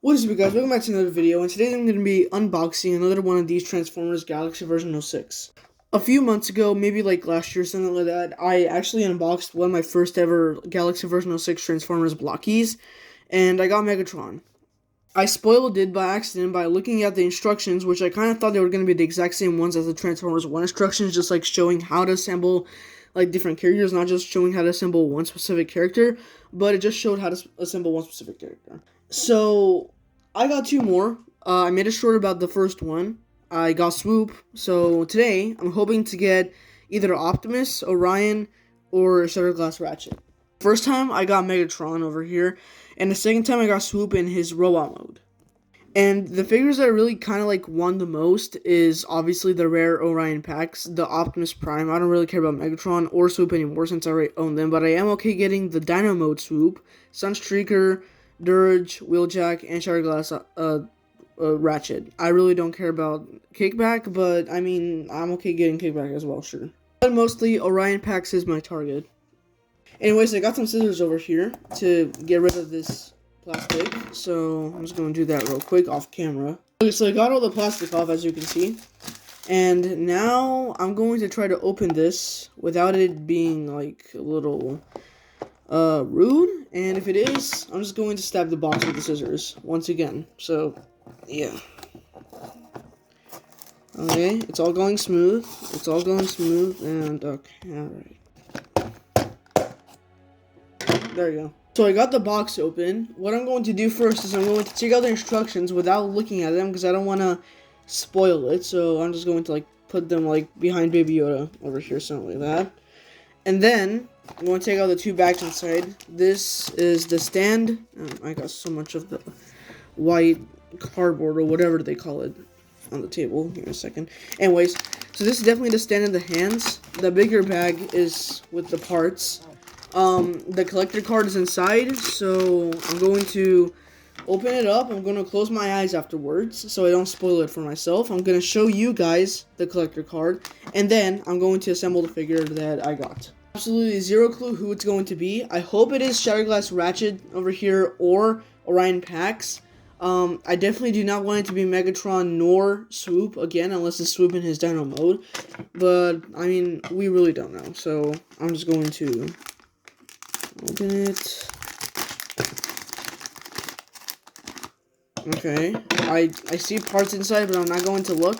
What is up, guys? Welcome back to another video, and today I'm going to be unboxing another one of these Transformers Galaxy version 06. A few months ago, maybe like last year, something like that, I actually unboxed one of my first ever Galaxy version 06 Transformers blockies, and I got Megatron. I spoiled it by accident by looking at the instructions, which I kind of thought they were going to be the exact same ones as the Transformers 1 instructions, just like showing how to assemble like different characters, not just showing how to assemble one specific character, but it just showed how to assemble one specific character. So I got two more. I made a short about the first one. I got Swoop. So today I'm hoping to get either Optimus, Orion, or Shutterglass Ratchet. First time I got Megatron over here, and the second time I got Swoop in his robot mode. And the figures that I really kind of like won the most is obviously the rare Orion packs, the Optimus Prime. I don't really care about Megatron or Swoop anymore since I already own them, but I am okay getting the Dino Mode Swoop, Sunstreaker, Dirge, Wheeljack, and Shutterglass Ratchet. I really don't care about Kickback, but I mean, I'm okay getting Kickback as well, sure. But mostly, Orion packs is my target. Anyways, I got some scissors over here to get rid of this plastic, so I'm just going to do that real quick off camera. Okay, so I got all the plastic off, as you can see, and now I'm going to try to open this without it being like a little rude, and if it is, I'm just going to stab the box with the scissors once again. So yeah, okay, it's all going smooth, and okay, alright, there you go. So I got the box open. What I'm going to do first is I'm going to check out the instructions without looking at them because I don't want to spoil it. So I'm just going to like put them like behind Baby Yoda over here, something like that. And then I'm going to take out the two bags inside. This is the stand. I got so much of the white cardboard or whatever they call it on the table. Give me a second. Anyways, so this is definitely the stand in the hands. The bigger bag is with the parts. The collector card is inside, so I'm going to open it up. I'm going to close my eyes afterwards, so I don't spoil it for myself. I'm going to show you guys the collector card, and then I'm going to assemble the figure that I got. Absolutely zero clue who it's going to be. I hope it is Shutterglass Ratchet over here or Orion Pax. I definitely do not want it to be Megatron nor Swoop again, unless it's Swoop in his Dino mode. But, I mean, we really don't know, so I'm just going to open it. Okay, I see parts inside, but I'm not going to look.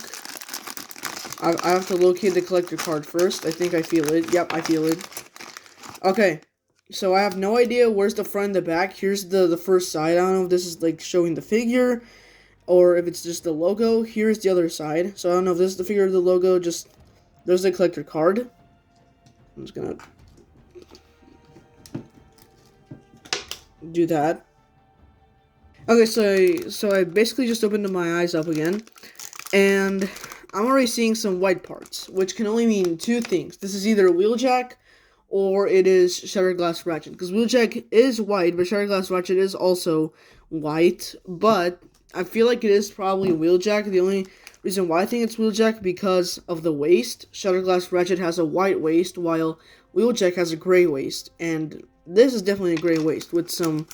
I have to locate the collector card first. I think I feel it. Yep, I feel it. Okay, so I have no idea where's the front and the back. Here's the first side. I don't know if this is like showing the figure or if it's just the logo. Here's the other side. So I don't know if this is the figure or the logo. Just there's the collector card. I'm just gonna do that. Okay, so I basically just opened my eyes up again, and I'm already seeing some white parts, which can only mean two things. This is either Wheeljack or it is Shutterglass Ratchet, because Wheeljack is white, but Shutterglass Ratchet is also white, but I feel like it is probably Wheeljack. The only reason why I think it's Wheeljack because of the waist. Shutterglass Ratchet has a white waist, while Wheeljack has a gray waist, and this is definitely a gray waist with some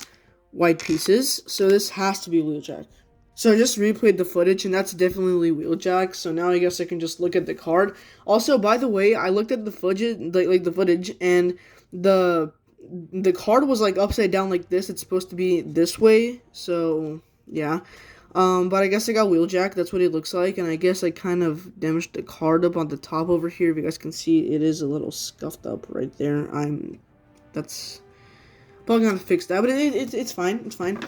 white pieces, so this has to be Wheeljack. So I just replayed the footage, and that's definitely Wheeljack, so now I guess I can just look at the card. Also, by the way, I looked at the footage, the footage, and the card was like upside down like this. It's supposed to be this way, so yeah. But I guess I got Wheeljack, that's what it looks like, and I guess I kind of damaged the card up on the top over here. If you guys can see, it is a little scuffed up right there. That's probably gonna fix that, but it's fine, it's fine.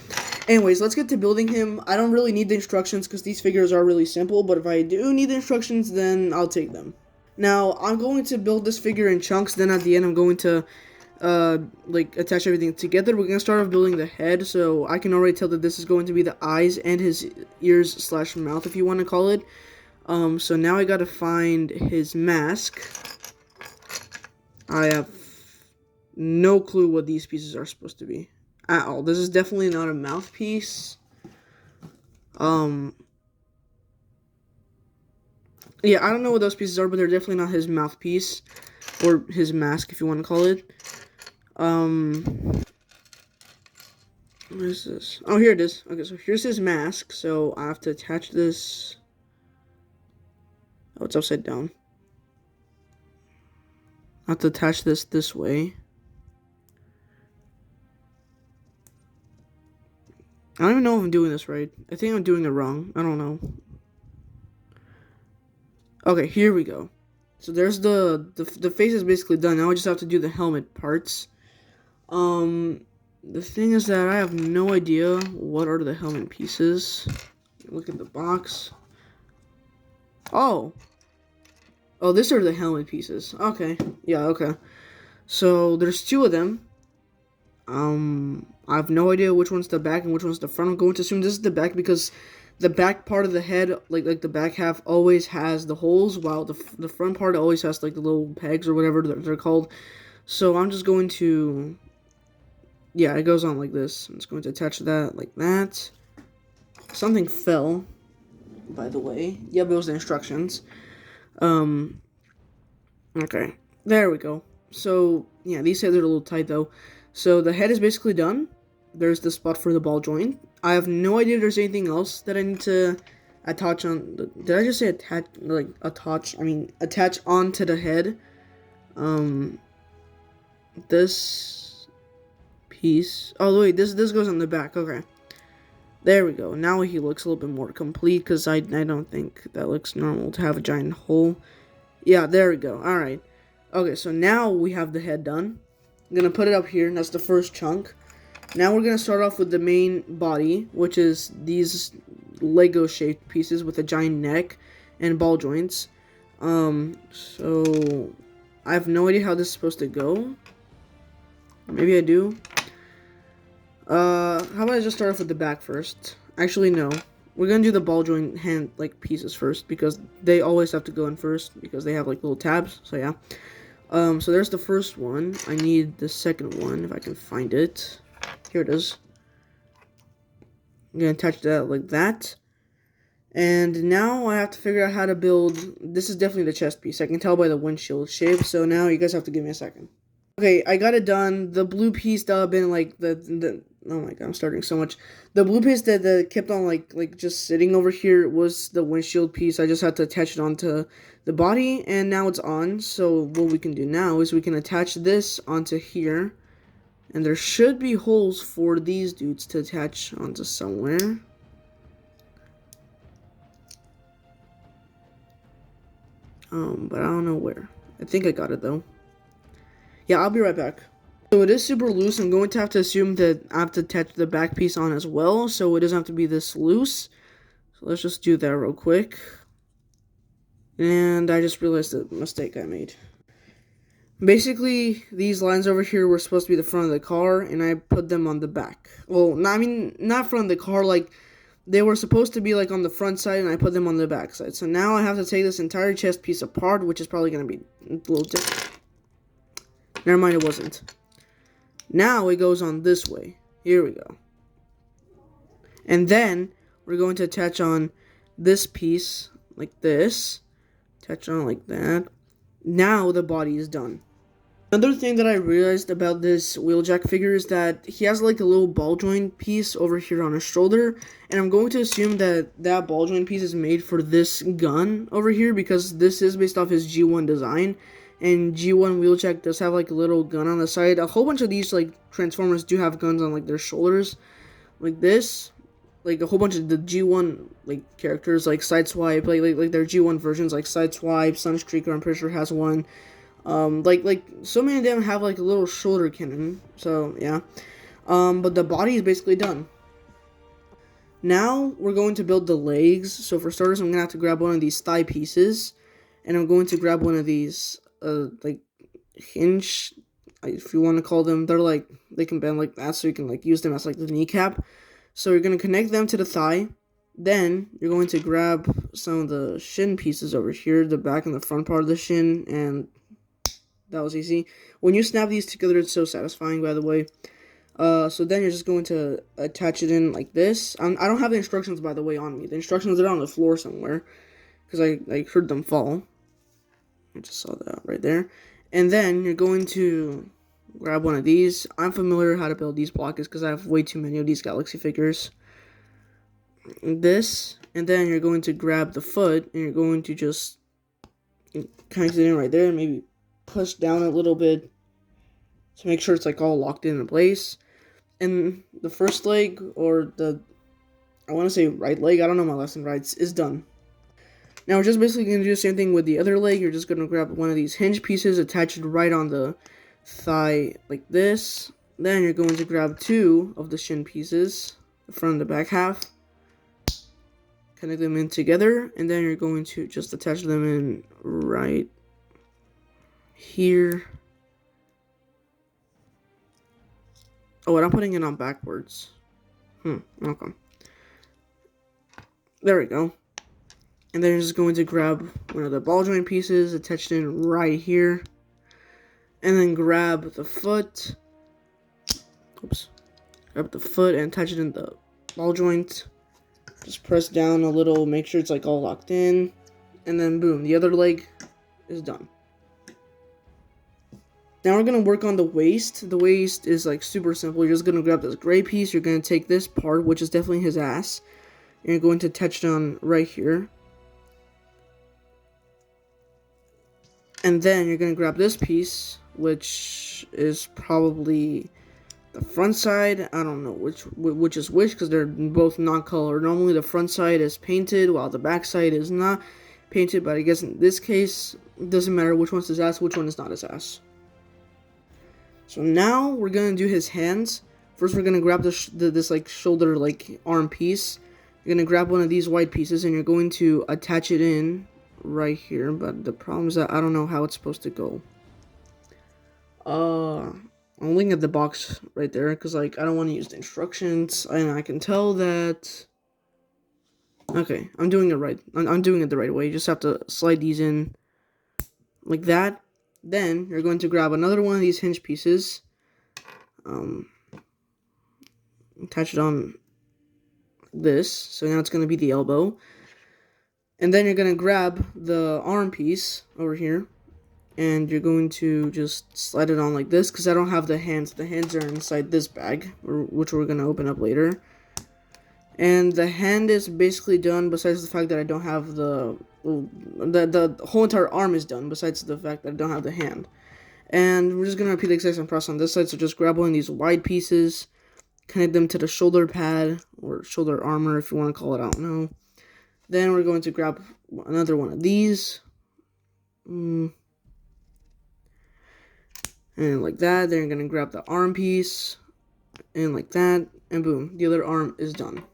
Anyways, let's get to building him. I don't really need the instructions because these figures are really simple, but if I do need the instructions, then I'll take them. Now, I'm going to build this figure in chunks, then at the end I'm going to like attach everything together. We're gonna start off building the head, so I can already tell that this is going to be the eyes and his ears / mouth, if you want to call it. So now I gotta find his mask. I have no clue what these pieces are supposed to be at all. This is definitely not a mouthpiece. Yeah, I don't know what those pieces are, but they're definitely not his mouthpiece or his mask, if you want to call it. What is this? Oh, here it is. Okay, so here's his mask. So I have to attach this. Oh, it's upside down. I have to attach this way. I don't even know if I'm doing this right. I think I'm doing it wrong. I don't know. Okay, here we go. So there's the face is basically done. Now I just have to do the helmet parts. The thing is that I have no idea what are the helmet pieces. Look at the box. Oh, these are the helmet pieces. Okay, yeah, okay. So there's two of them. I have no idea which one's the back and which one's the front. I'm going to assume this is the back because the back part of the head, like the back half, always has the holes, while the front part always has like the little pegs or whatever they're called. So I'm just going to, yeah, it goes on like this. I'm just going to attach that like that. Something fell, by the way. Yep, it was the instructions. Okay, there we go. So yeah, these heads are a little tight though. So the head is basically done. There's the spot for the ball joint. I have no idea if there's anything else that I need to attach on. Did I just say attach? Like attach? I mean attach onto the head. This piece. Oh wait, this goes on the back. Okay, there we go. Now he looks a little bit more complete because I don't think that looks normal to have a giant hole. Yeah, there we go. All right. Okay, so now we have the head done. I'm gonna put it up here, and that's the first chunk. Now we're gonna start off with the main body, which is these Lego-shaped pieces with a giant neck and ball joints. So I have no idea how this is supposed to go. Maybe I do. How about I just start off with the back first? Actually, no. We're gonna do the ball joint hand pieces first because they always have to go in first because they have like little tabs. So yeah. So there's the first one. I need the second one if I can find it. Here it is. I'm gonna attach that like that. And now I have to figure out how to build. This is definitely the chest piece. I can tell by the windshield shape. So now you guys have to give me a second. Okay, I got it done. The blue piece that have been like the oh my god, I'm starting so much. The blue piece that kept on like just sitting over here was the windshield piece. I just had to attach it onto the body, and now it's on. So what we can do now is we can attach this onto here, and there should be holes for these dudes to attach onto somewhere. But I don't know where. I think I got it though. Yeah, I'll be right back. So it is super loose. I'm going to have to assume that I have to attach the back piece on as well, so it doesn't have to be this loose. So let's just do that real quick. And I just realized the mistake I made. Basically, these lines over here were supposed to be the front of the car, and I put them on the back. Well, I mean, not front of the car, like, they were supposed to be, like, on the front side, and I put them on the back side. So now I have to take this entire chest piece apart, which is probably going to be a little different. Never mind, it wasn't. Now it goes on this way. Here we go. And then we're going to attach on this piece like this. Attach on like that. Now the body is done. Another thing that I realized about this Wheeljack figure is that he has like a little ball joint piece over here on his shoulder. And I'm going to assume that that ball joint piece is made for this gun over here because this is based off his G1 design. And G1 Wheeljack does have like a little gun on the side. A whole bunch of these like Transformers do have guns on like their shoulders, like this. Like a whole bunch of the G1 like characters, like Sideswipe, like their G1 versions, like Sideswipe, Sunstreaker. I'm pretty sure has one. Like so many of them have like a little shoulder cannon. So yeah. But the body is basically done. Now we're going to build the legs. So for starters, I'm gonna have to grab one of these thigh pieces, and I'm going to grab one of these. Like hinge, if you want to call them. They're like, they can bend like that, so you can like use them as like the kneecap. So you're going to connect them to the thigh. Then you're going to grab some of the shin pieces over here, the back and the front part of the shin, and that was easy. When you snap these together, it's so satisfying, by the way. So then you're just going to attach it in like this. I don't have the instructions, by the way, on me. The instructions are on the floor somewhere because I heard them fall. I just saw that right there. And then you're going to grab one of these. I'm familiar how to build these blockies because I have way too many of these Galaxy figures. This, and then you're going to grab the foot, and you're going to just connect it in right there, and maybe push down a little bit to make sure it's like all locked in place. And the first leg, or I want to say right leg, I don't know my lesson rights, is done. Now we're just basically going to do the same thing with the other leg. You're just going to grab one of these hinge pieces, attach it right on the thigh like this. Then you're going to grab two of the shin pieces, the front and the back half, connect them in together, and then you're going to just attach them in right here. Oh, and I'm putting it on backwards. Okay. There we go. And then you're just going to grab one of the ball joint pieces, attach it in right here. And then grab the foot. Oops. Grab the foot and attach it in the ball joint. Just press down a little, make sure it's like all locked in. And then boom, the other leg is done. Now we're going to work on the waist. The waist is like super simple. You're just going to grab this gray piece. You're going to take this part, which is definitely his ass. And you're going to attach it on right here. And then you're going to grab this piece, which is probably the front side. I don't know which is which because they're both non-color. Normally the front side is painted while the back side is not painted. But I guess in this case, it doesn't matter which one's his ass, which one is not his ass. So now we're going to do his hands. First we're going to grab this like shoulder like arm piece. You're going to grab one of these white pieces and you're going to attach it in right here, but the problem is that I don't know how it's supposed to go. I'm looking at the box right there because like I don't want to use the instructions, and I can tell that. Okay, I'm doing it right. I'm doing it the right way. You just have to slide these in like that. Then you're going to grab another one of these hinge pieces, attach it on this. So now it's going to be the elbow. And then you're going to grab the arm piece over here, and you're going to just slide it on like this, because I don't have the hands. The hands are inside this bag, which we're going to open up later. And the hand is basically done, besides the fact that I don't have the whole entire arm is done, besides the fact that I don't have the hand. And we're just going to repeat the exact same process on this side, so just grab one of these wide pieces, connect them to the shoulder pad, or shoulder armor if you want to call it, I don't know. Then we're going to grab another one of these. And like that. Then you're going to grab the arm piece. And like that. And boom. The other arm is done.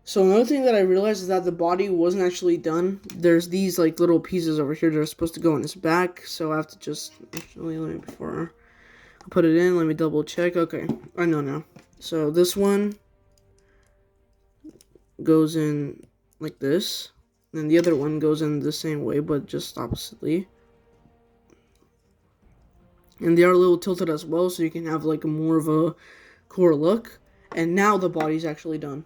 So another thing that I realized is that the body wasn't actually done. There's these like little pieces over here that are supposed to go in his back. So I have to just... Actually, let me, before I put it in, let me double check. Okay. I know now. So this one goes in like this, and the other one goes in the same way, but just oppositely. And they are a little tilted as well, so you can have like more of a core look. And now the body's actually done.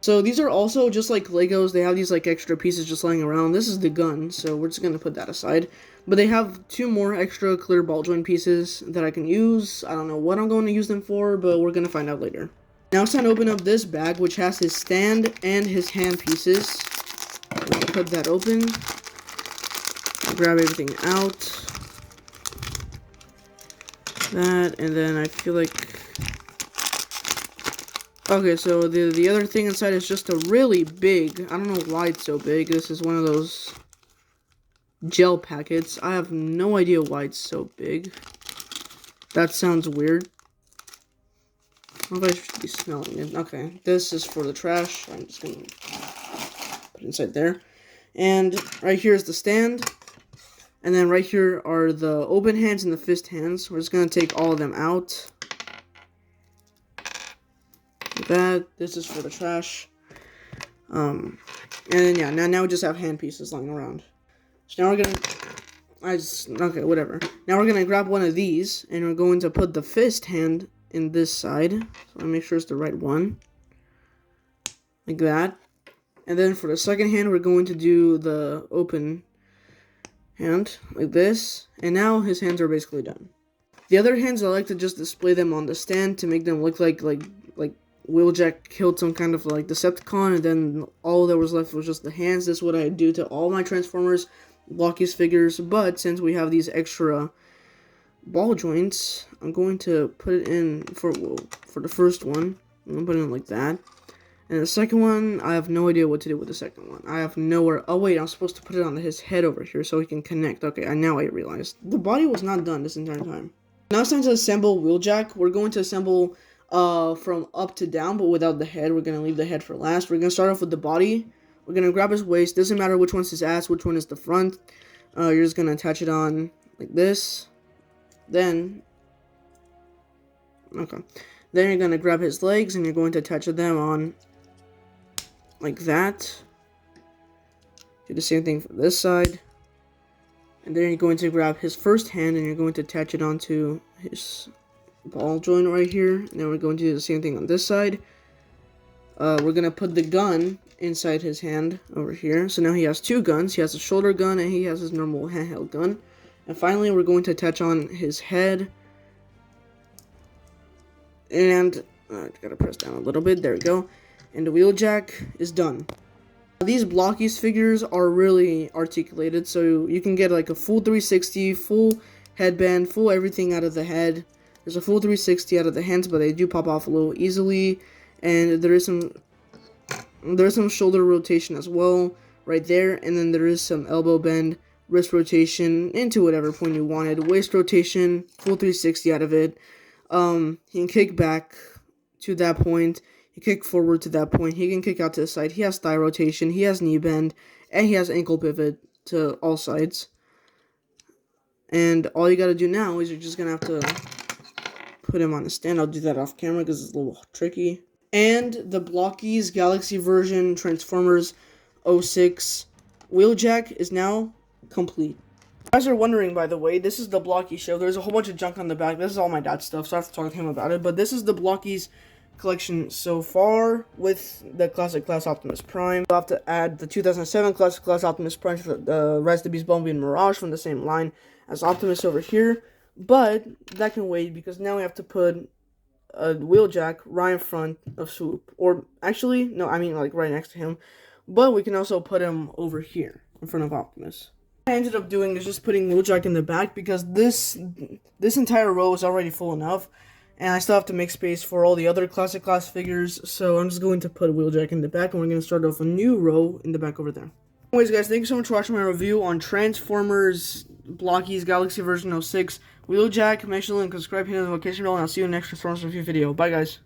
So these are also just like Legos. They have these like extra pieces just lying around. This is the gun, so we're just gonna put that aside. But they have two more extra clear ball joint pieces that I can use. I don't know what I'm going to use them for, but we're gonna find out later. Now it's time to open up this bag, which has his stand and his hand pieces. Cut that open. Grab everything out. That, and then I feel like... Okay, so the other thing inside is just a really big... I don't know why it's so big. This is one of those gel packets. I have no idea why it's so big. That sounds weird. I should be smelling it. Okay, this is for the trash. I'm just gonna put it inside there. And right here is the stand. And then right here are the open hands and the fist hands. We're just gonna take all of them out. Like that. This is for the trash. And then yeah, now we just have hand pieces lying around. So now we're gonna... okay, whatever. Now we're gonna grab one of these, and we're going to put the fist hand in this side. So I make sure it's the right one. Like that. And then for the second hand, we're going to do the open hand, like this. And now his hands are basically done. The other hands, I like to just display them on the stand to make them look like Wheeljack killed some kind of like Decepticon, and then all that was left was just the hands. That's what I do to all my Transformers Blockies figures. But since we have these extra ball joints, I'm going to put it in for the first one. I'm gonna put it in like that. And the second one, I have no idea what to do with the second one. I have nowhere. Oh wait, I'm supposed to put it on his head over here so he can connect. Okay, now I realized the body was not done this entire time. Now it's time to assemble Wheeljack. We're going to assemble from up to down, but without the head. We're gonna leave the head for last. We're gonna start off with the body. We're gonna grab his waist. Doesn't matter which one's his ass, which one is the front. You're just gonna attach it on like this. Then, okay. Then you're gonna grab his legs and you're going to attach them on like that. Do the same thing for this side. And then you're going to grab his first hand and you're going to attach it onto his ball joint right here. And then we're going to do the same thing on this side. We're going to put the gun inside his hand over here. So now he has two guns. He has a shoulder gun and he has his normal handheld gun. And finally, we're going to attach on his head. And I gotta press down a little bit. There we go. And the Wheeljack is done. These Blockies figures are really articulated, so you can get like a full 360, full headband, full everything out of the head. There's a full 360 out of the hands, but they do pop off a little easily. And there's some shoulder rotation as well, right there. And then there is some elbow bend, wrist rotation, into whatever point you wanted. Waist rotation, full 360 out of it. He can kick back to that point. He can kick forward to that point. He can kick out to the side. He has thigh rotation. He has knee bend. And he has ankle pivot to all sides. And all you gotta do now is you're just gonna have to put him on a stand. I'll do that off camera because it's a little tricky. And the Blockies Galaxy version Transformers 06 Wheeljack is now complete. You guys are wondering, by the way, this is the Blocky show. There's a whole bunch of junk on the back. This is all my dad's stuff, so I have to talk to him about it. But this is the Blockies collection so far with the Classic Class Optimus Prime. I'll have to add the 2007 Classic Class Optimus Prime to the Rise of the Beast, Bumblebee, and Mirage from the same line as Optimus over here. But that can wait because now we have to put a Wheeljack right in front of Swoop. Or actually, no, I mean like right next to him. But we can also put him over here in front of Optimus. What I ended up doing is just putting Wheeljack in the back because this entire row is already full enough. And I still have to make space for all the other Classic Class figures, so I'm just going to put Wheeljack in the back, and we're going to start off a new row in the back over there. Anyways, guys, thank you so much for watching my review on Transformers Blockies Galaxy version 06 Wheeljack. Make sure to like, subscribe, hit the notification bell, and I'll see you in the next Transformers review video. Bye, guys.